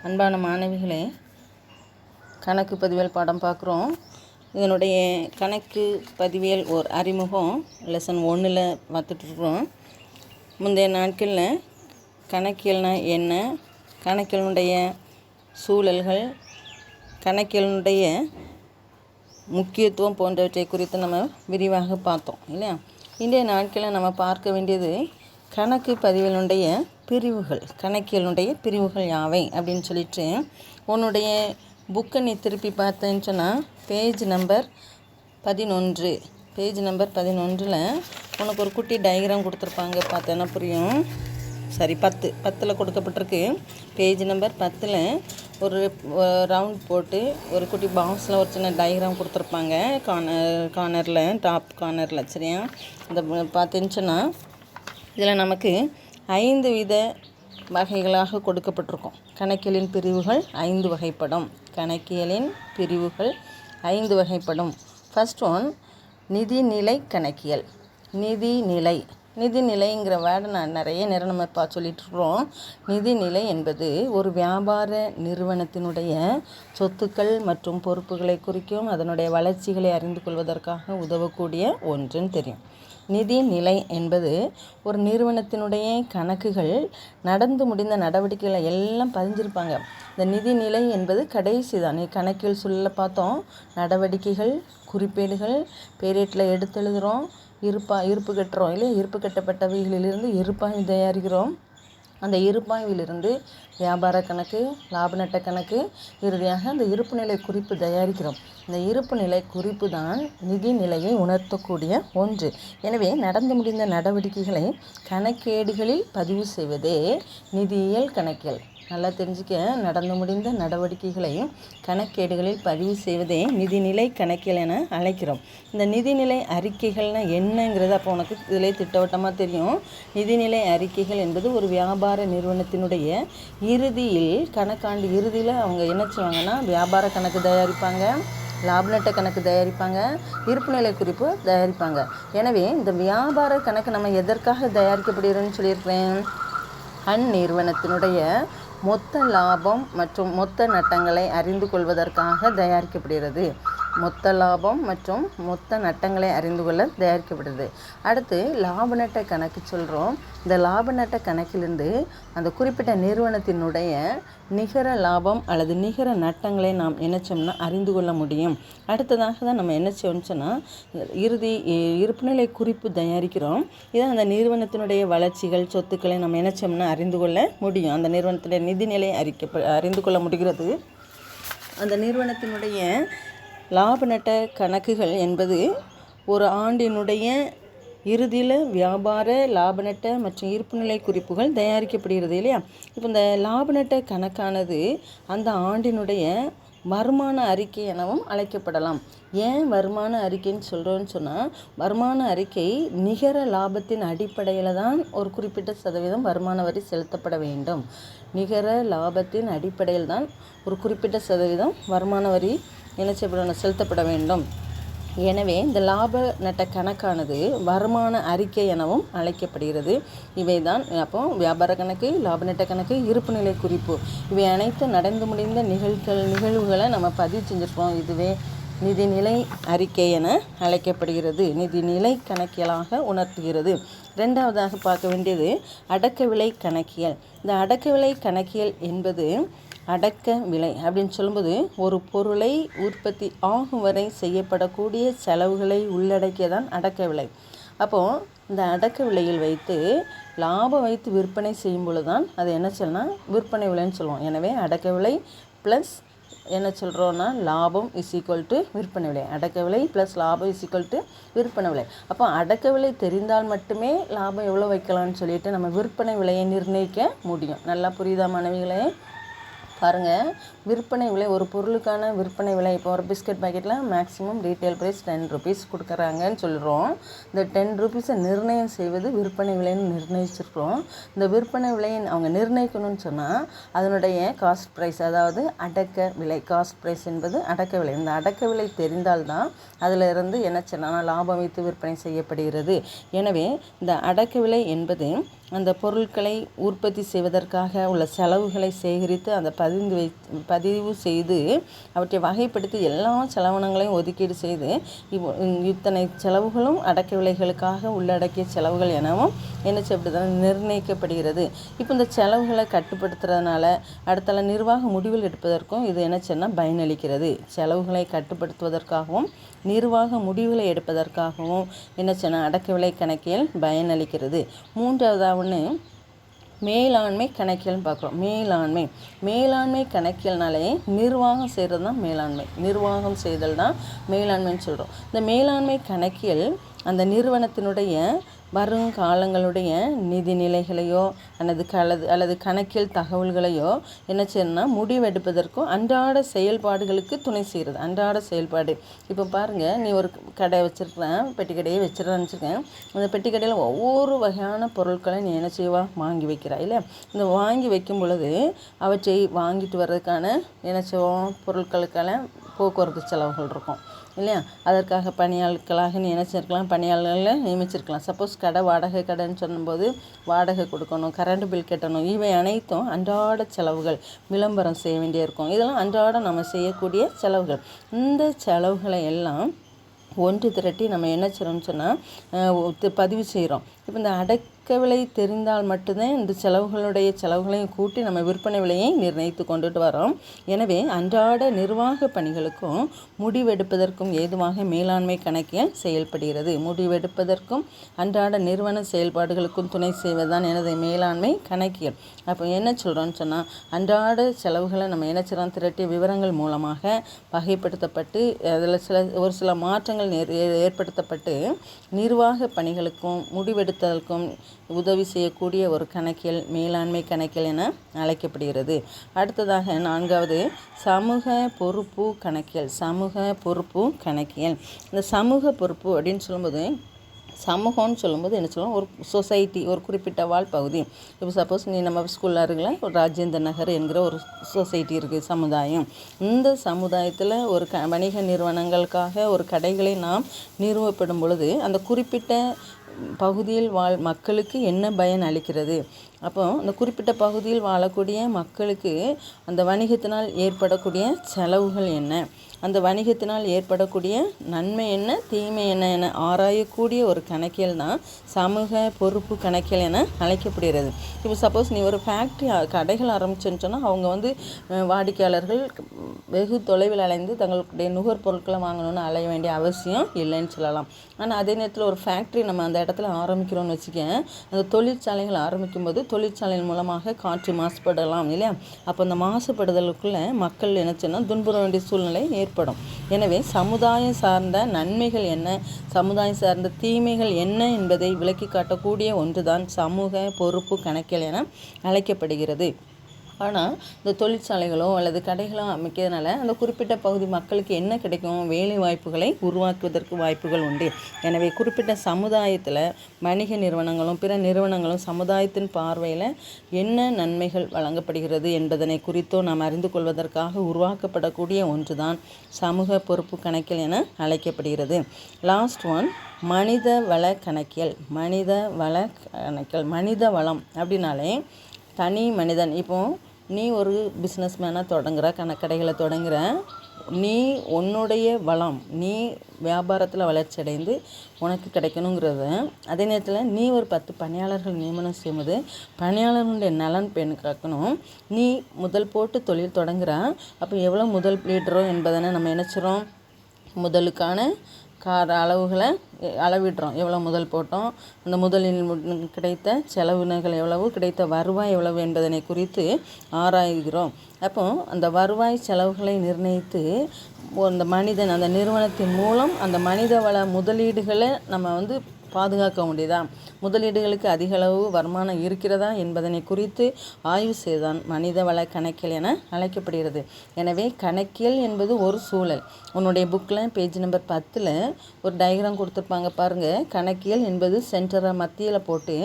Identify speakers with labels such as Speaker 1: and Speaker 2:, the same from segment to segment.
Speaker 1: அன்பான மாணவிகளே, கணக்கு பதிவியல் பாடம் பார்க்குறோம். இதனுடைய கணக்கு பதிவியல் ஒரு அறிமுகம் லெசன் 1 பார்த்துட்ருக்குறோம். முந்தைய நாட்களில் கணக்கியல்னால் என்ன, கணக்கியலுடைய சூழல்கள், கணக்கியலுடைய முக்கியத்துவம் போன்றவற்றை குறித்து நம்ம விரிவாக பார்த்தோம் இல்லையா. இன்றைய நாட்களில் நம்ம பார்க்க வேண்டியது கணக்கு பதிவியலுடைய பிரிவுகள், கணக்கியலுடைய பிரிவுகள் யாவை அப்படின்னு சொல்லிட்டு உன்னுடைய புக்கை நீ திருப்பி பார்த்தேன்னு சொன்னால் பேஜ் நம்பர் 11 உனக்கு ஒரு குட்டி டயக்ராம் கொடுத்துருப்பாங்க. பார்த்தேன்னா புரியும். சரி, 10 கொடுக்கப்பட்டிருக்கு. பேஜ் நம்பர் 10 ஒரு ரவுண்ட் போட்டு ஒரு குட்டி பாக்ஸில் ஒரு சின்ன டயக்ராம் கொடுத்துருப்பாங்க. கார்னரில் டாப் கார்னரில். சரியா, இந்த பார்த்தேன்னு சொன்னால் இதில் நமக்கு 5 வித வகைகளாக கொடுக்கப்பட்டிருக்கும். கணக்கியலின் பிரிவுகள் 5 வகைப்படும். கணக்கியலின் பிரிவுகள் 5 வகைப்படும். ஃபர்ஸ்ட் ஒன் நிதிநிலை கணக்கியல். நிதிநிலைங்கிற வேர்டை நான் நிறைய நேரம் நம்ம சொல்லிகிட்ருக்குறோம். நிதிநிலை என்பது ஒரு வியாபார நிறுவனத்தினுடைய சொத்துக்கள் மற்றும் பொறுப்புகளை குறிக்கும், அதனுடைய வளர்ச்சிகளை அறிந்து கொள்வதற்காக உதவக்கூடிய ஒன்றுன்னு தெரியும். நிதிநிலை என்பது ஒரு நிறுவனத்தினுடைய கணக்குகள், நடந்து முடிந்த நடவடிக்கைகளை எல்லாம் பதிஞ்சிருப்பாங்க. இந்த நிதிநிலை என்பது கடைசி தான். கணக்கியல் சொல்ல பார்த்தோம், நடவடிக்கைகள், குறிப்பேடுகள், பேரேட்டில் எடுத்து எழுதுகிறோம், இருப்பு கட்டுறோம் இல்லை, இருப்பு கட்டப்பட்டவைகளிலிருந்து இருப்பாய்வு தயாரிக்கிறோம். அந்த இருப்பாய்விலிருந்து வியாபார கணக்கு, லாப நட்ட கணக்கு, இறுதியாக அந்த இருப்பு நிலை குறிப்பு தயாரிக்கிறோம். இந்த இருப்பு நிலை குறிப்பு தான் நிதிநிலையை உணர்த்தக்கூடிய ஒன்று. எனவே நடந்து முடிந்த நடவடிக்கைகளை கணக்கேடுகளில் பதிவு செய்வதே நிதியியல் கணக்கியல். நல்லா தெரிஞ்சுக்க, நடந்து முடிந்த நடவடிக்கைகளை கணக்கேடுகளில் பதிவு செய்வதே நிதிநிலை கணக்கியல் என அழைக்கிறோம். இந்த நிதிநிலை அறிக்கைகள்னால் என்னங்கிறது அப்போ உனக்கு இதிலே திட்டவட்டமாக தெரியும். நிதிநிலை அறிக்கைகள் என்பது ஒரு வியாபார நிறுவனத்தினுடைய இறுதியில், கணக்காண்டு இறுதியில் அவங்க என்ன செய்வாங்கன்னா வியாபார கணக்கு தயாரிப்பாங்க, லாப நட்ட கணக்கு தயாரிப்பாங்க, இருப்புநிலை குறிப்பு தயாரிப்பாங்க. எனவே இந்த வியாபார கணக்கு நம்ம எதற்காக தயாரிக்கப்படுகிறோன்னு சொல்லியிருக்கிறேன். அந்நிறுவனத்தினுடைய மொத்த லாபம் மற்றும் மொத்த நட்டங்களை அறிந்து கொள்வதற்காக தயாரிக்கப்படுகிறது. மொத்த லாபம் மற்றும் மொத்த நட்டங்களை அறிந்து கொள்ள தயாரிக்கப்படுது. அடுத்து லாப நட்ட கணக்கு சொல்கிறோம். இந்த லாப நட்ட கணக்கிலிருந்து அந்த குறிப்பிட்ட நிறுவனத்தினுடைய நிகர லாபம் அல்லது நிகர நட்டங்களை நாம் என்னச்சோம்னா அறிந்து கொள்ள முடியும். அடுத்ததாக தான் நம்ம என்ன செய்யணும்னா இருப்புநிலை குறிப்பு தயாரிக்கிறோம். இதை அந்த நிறுவனத்தினுடைய வளர்ச்சிகள், சொத்துக்களை நம்ம என்னச்சோம்னா அறிந்து கொள்ள முடியும். அந்த நிறுவனத்தினுடைய நிதிநிலை அறிந்து கொள்ள முடிகிறது. அந்த நிறுவனத்தினுடைய லாப நட்ட கணக்குகள் என்பது ஒரு ஆண்டினுடைய இறுதியில் வியாபார, லாப நட்ட மற்றும் இருப்புநிலை குறிப்புகள் தயாரிக்கப்படுகிறது இல்லையா. இப்போ இந்த லாப நட்ட கணக்கானது அந்த ஆண்டினுடைய வருமான அறிக்கை எனவும் அழைக்கப்படலாம். ஏன் வருமான அறிக்கைன்னு சொல்கிறோன்னு சொன்னால், வருமான அறிக்கை நிகர லாபத்தின் அடிப்படையில் தான் ஒரு குறிப்பிட்ட சதவீதம் வருமான வரி செலுத்தப்பட வேண்டும். நிகர லாபத்தின் அடிப்படையில் தான் ஒரு குறிப்பிட்ட சதவீதம் வருமான வரி என்ன செய்யப்படணும், செலுத்தப்பட வேண்டும். எனவே இந்த லாப நட்ட கணக்கானது வருமான அறிக்கை எனவும் அழைக்கப்படுகிறது. இவை தான் அப்போ வியாபார கணக்கு, லாப நட்ட கணக்கு, இருப்புநிலை குறிப்பு, இவை அனைத்து நடந்து முடிந்த நிகழ்வுகளை நம்ம பதிவு செஞ்சுருப்போம். இதுவே நிதிநிலை அறிக்கை என அழைக்கப்படுகிறது. நிதிநிலை கணக்கியலாக உணர்த்துகிறது. ரெண்டாவதாக பார்க்க வேண்டியது அடக்க விலை கணக்கியல். இந்த அடக்க விலை கணக்கியல் என்பது அடக்க விலை அப்படின்னு சொல்லும்போது ஒரு பொருளை உற்பத்தி ஆகும் வரை செய்யப்படக்கூடிய செலவுகளை உள்ளடக்கியதான் அடக்க விலை. அப்போது இந்த அடக்க விலையில் வைத்து லாபம் வைத்து விற்பனை செய்யும் பொழுது தான் அது என்ன சொல்லலாம், விற்பனை விலைன்னு சொல்லுவோம். எனவே அடக்க விலை ப்ளஸ் என்ன சொல்கிறோன்னா லாபம் = விற்பனை விலை. அடக்க விலை ப்ளஸ் லாபம் = விற்பனை விலை. அப்போ அடக்க விலை தெரிந்தால் மட்டுமே லாபம் எவ்வளோ வைக்கலாம்னு சொல்லிட்டு நம்ம விற்பனை விலையை நிர்ணயிக்க முடியும். நல்லா புரியுதா மாணவிகளே? பாருங்கள், விற்பனை விலை, ஒரு பொருளுக்கான விற்பனை விலை, இப்போ ஒரு பிஸ்கட் பாக்கெட்டில் மேக்ஸிமம் ரீட்டைல் ப்ரைஸ் 10 rupees கொடுக்குறாங்கன்னு சொல்கிறோம். இந்த 10 rupees நிர்ணயம் செய்வது விற்பனை விலைன்னு நிர்ணயிச்சிருக்கிறோம். இந்த விற்பனை விலையை அவங்க நிர்ணயிக்கணும்னு சொன்னால் அதனுடைய காஸ்ட் ப்ரைஸ், அதாவது அடக்க விலை, காஸ்ட் ப்ரைஸ் என்பது அடக்க விலை. இந்த அடக்க விலை தெரிந்தால்தான் அதில் இருந்து என்ன சொன்னால் லாபம் வைத்து விற்பனை செய்யப்படுகிறது. எனவே இந்த அடக்க விலை என்பது அந்த பொருட்களை உற்பத்தி செய்வதற்காக உள்ள செலவுகளை சேகரித்து அந்த பதிவு செய்து அவற்றை வகைப்படுத்தி எல்லா செலவினங்களையும் ஒதுக்கீடு செய்து இத்தனை செலவுகளும் அடக்க விலைகளுக்காக உள்ளடக்கிய செலவுகள் எனவும் என்ன செய்யப்படுது, நிர்ணயிக்கப்படுகிறது. இப்போ இந்த செலவுகளை கட்டுப்படுத்துறதுனால அடுத்த நிர்வாக முடிவுகள் எடுப்பதற்கும் இது என்ன செய்யணும், பயனளிக்கிறது. செலவுகளை கட்டுப்படுத்துவதற்காகவும் நிர்வாக முடிவுகளை எடுப்பதற்காகவும் என்ன செய்யணும், அடக்க விலை கணக்கியல் பயனளிக்கிறது. மூன்றாவதாக ஒன்று மேலாண்மை கணக்கியல்னு பார்க்குறோம். மேலாண்மை கணக்கியல்னாலே நிர்வாகம் செய்கிறது தான் நிர்வாகம் செய்தல் தான் மேலாண்மைன்னு சொல்கிறோம். இந்த மேலாண்மை கணக்கியல் அந்த நிறுவனத்தினுடைய வருங்காலங்களுடைய நிதி நிலைகளையோ அல்லது கணக்கியல் தகவல்களையோ என்ன செய்யணும்னா முடிவெடுப்பதற்கும் அன்றாட செயல்பாடுகளுக்கு துணை செய்கிறது. அன்றாட செயல்பாடு இப்போ பாருங்கள், நீ ஒரு கடை வச்சுருக்கிறேன், பெட்டி கடையை வச்சுருக்கேன்னு வச்சுருக்கேன். அந்த பெட்டி கடையில் ஒவ்வொரு வகையான பொருட்களை நீ என்ன செய்வா, வாங்கி வைக்கிறாய் இல்லை? இந்த வாங்கி வைக்கும் பொழுது அவற்றை வாங்கிட்டு வர்றதுக்கான என்ன செய்வோம், பொருட்களுக்கான போக்குவரத்து செலவுகள் இருக்கும் இல்லையா? அதற்காக பணியாளர்களாக நீ நினச்சிருக்கலாம், பணியாளர்களை நியமிச்சிருக்கலாம். சப்போஸ் கடை வாடகை கடைன்னு சொல்லும்போது வாடகை கொடுக்கணும், கரண்ட் பில் கட்டணும். இவை அனைத்தும் அன்றாட செலவுகள். விளம்பரம் செய்ய வேண்டிய இருக்கும். இதெல்லாம் அன்றாடம் நம்ம செய்யக்கூடிய செலவுகள். இந்த செலவுகளை எல்லாம் ஒன்று திரட்டி நம்ம என்ன செய்கிறோம்னு சொன்னால் பதிவு செய்கிறோம். இப்போ இந்த அடக்க விலை தெரிந்தால் மட்டும்தான் இந்த செலவுகளையும் கூட்டி நம்ம விற்பனை விலையை நிர்ணயித்து கொண்டுட்டு வரோம். எனவே அன்றாட நிர்வாக பணிகளுக்கும் முடிவெடுப்பதற்கும் ஏதுவாக மேலாண்மை கணக்கியல் செயல்படுகிறது. முடிவெடுப்பதற்கும் அன்றாட நிறுவன செயல்பாடுகளுக்கும் துணை செய்வதுதான் எனது மேலாண்மை கணக்கியல். அப்போ என்ன சொல்கிறோன்னு சொன்னால், அன்றாட செலவுகளை நம்ம என்ன செய்கிறோம், திரட்டிய விவரங்கள் மூலமாக வகைப்படுத்தப்பட்டு அதில் ஒரு சில மாற்றங்கள் ஏற்படுத்தப்பட்டு நிர்வாக பணிகளுக்கும் முடிவெடுத்தலுக்கும் உதவி செய்யக்கூடிய ஒரு கணக்கியல் மேலாண்மை கணக்கியல் என அழைக்கப்படுகிறது. அடுத்ததாக 4வது சமூக பொறுப்பு கணக்கியல். இந்த சமூக பொறுப்பு அப்படின்னு சொல்லும்போது, சமூகம்னு சொல்லும்போது என்ன சொல்லுவோம், ஒரு சொசைட்டி, ஒரு குறிப்பிட்ட வாழ் பகுதி. இப்போ சப்போஸ் நீ நம்ம ஸ்கூலில் இருக்குல்ல, ஒரு ராஜேந்திர நகர் என்கிற ஒரு சொசைட்டி இருக்குது, சமுதாயம். இந்த சமுதாயத்தில் ஒரு வணிக நிறுவனங்களுக்காக ஒரு கடைகளை நாம் நிறுவப்படும் பொழுது அந்த குறிப்பிட்ட பகுதியில் மக்களுக்கு என்ன பயன் அளிக்கிறது, அப்போ அந்த குறிப்பிட்ட பகுதியில் வாழக்கூடிய மக்களுக்கு அந்த வணிகத்தினால் ஏற்படக்கூடிய செலவுகள் என்ன, அந்த வணிகத்தினால் ஏற்படக்கூடிய நன்மை என்ன, தீமை என்ன என ஆராயக்கூடிய ஒரு கணக்கியல் தான் சமூக பொறுப்பு கணக்கியல் என அழைக்கப்படுகிறது. இப்போ சப்போஸ் நீ ஒரு ஃபேக்ட்ரி கடைகள் ஆரம்பிச்சுன்னு சொன்னால் அவங்க வாடிக்கையாளர்கள் வெகு தொலைவில் அலைந்து தங்களுடைய நுகர்பொருட்களை வாங்கணும்னு அலைய வேண்டிய அவசியம் இல்லைன்னு சொல்லலாம். ஆனால் அதே நேரத்தில் ஒரு ஃபேக்ட்ரி நம்ம அந்த இடத்துல ஆரம்பிக்கிறோன்னு வச்சுக்க, அந்த தொழிற்சாலைகள் ஆரம்பிக்கும் போது தொழிற்சாலையின் மூலமாக காற்று மாசுபடலாம் இல்லையா? அப்போ அந்த மாசுபடுதலுக்குள்ளே மக்கள் நினச்சுன்னா துன்புற வேண்டிய சூழ்நிலை ஏற்படும். எனவே சமுதாயம் சார்ந்த நன்மைகள் என்ன, சமுதாயம் சார்ந்த தீமைகள் என்ன என்பதை விளக்கி காட்டக்கூடிய ஒன்றுதான் சமூக பொறுப்பு கணக்கியல் என அழைக்கப்படுகிறது. ஆனால் இந்த தொழிற்சாலைகளோ அல்லது கடைகளோ அமைக்கிறதுனால அந்த குறிப்பிட்ட பகுதி மக்களுக்கு என்ன கிடைக்கும், வேலை வாய்ப்புகளை உருவாக்குவதற்கு வாய்ப்புகள் உண்டு. எனவே குறிப்பிட்ட சமுதாயத்தில் வணிக நிறுவனங்களும் பிற நிறுவனங்களும் சமுதாயத்தின் பார்வையில் என்ன நன்மைகள் வழங்கப்படுகிறது என்பதனை குறித்தோ நாம் அறிந்து கொள்வதற்காக உருவாக்கப்படக்கூடிய ஒன்றுதான் சமூக பொறுப்பு கணக்கியல் என அழைக்கப்படுகிறது. லாஸ்ட் ஒன் மனித வள கணக்கியல். மனித வளம் அப்படின்னாலே தனி மனிதன். இப்போது நீ ஒரு பிஸ்னஸ் மேனாக தொடங்குற, கடைகளை தொடங்குற, நீ உன்னுடைய வளம், நீ வியாபாரத்தில் வளர்ச்சி அடைந்து உனக்கு கிடைக்கணுங்கிறத, அதே நேரத்தில் நீ ஒரு 10 பணியாளர்கள் நியமனம் செய்யும்போது பணியாளர்களுடைய நலன் காக்கணும். நீ முதல் போட்டு தொழில் தொடங்குற, அப்போ எவ்வளோ முதல் லீடரோ என்பதனை நம்ம நினச்சிரோம், முதலுக்கான அளவுகளை அளவிடுறோம். எவ்வளோ முதல் போட்டோம், அந்த முதலில் கிடைத்த செலவினங்கள் எவ்வளவு, கிடைத்த வருவாய் எவ்வளவு என்பதனை குறித்து ஆராய்கிறோம். அப்போ அந்த வருவாய் செலவுகளை நிர்ணயித்து அந்த மனிதன் அந்த நிறுவனத்தின் மூலம் அந்த மனித வள முதலீடுகளை நம்ம பாதுகாக்க முடியுதா, முதலீடுகளுக்கு அதிக அளவு வருமானம் இருக்கிறதா என்பதனை குறித்து ஆய்வு செய்தான் மனித வள கணக்கியல் என அழைக்கப்படுகிறது. எனவே கணக்கியல் என்பது ஒரு சூழல். உன்னுடைய புக்கில் பேஜ் நம்பர் 10 ஒரு டயக்ராம் கொடுத்துருப்பாங்க பாருங்கள். கணக்கியல் என்பது சென்டரை மத்தியில் போட்டு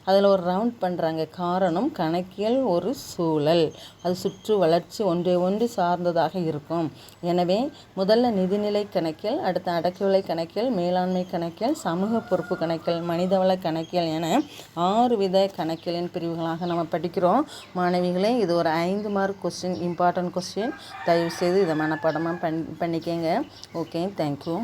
Speaker 1: அதில் ஒரு ரவுண்ட் பண்ணுறாங்க. காரணம், கணக்கியல் ஒரு சூழல், அது சுற்று வளர்ச்சி ஒன்று சார்ந்ததாக இருக்கும். எனவே முதல்ல நிதிநிலை கணக்கியல், அடுத்த அடக்கவிலை கணக்கியல், மேலாண்மை கணக்கியல், சமூக பொறுப்பு கணக்கியல், மனிதவள கணக்கியல் என 6 வித கணக்கியலின் பிரிவுகளாக நம்ம படிக்கிறோம். மாணவிகளே, இது ஒரு 5 மார்க் கொஸ்டின், இம்பார்ட்டன்ட் கொஸ்டின். தயவுசெய்து இதை மனப்பாடமாக பண்ணிக்கங்க. Okay, thank you.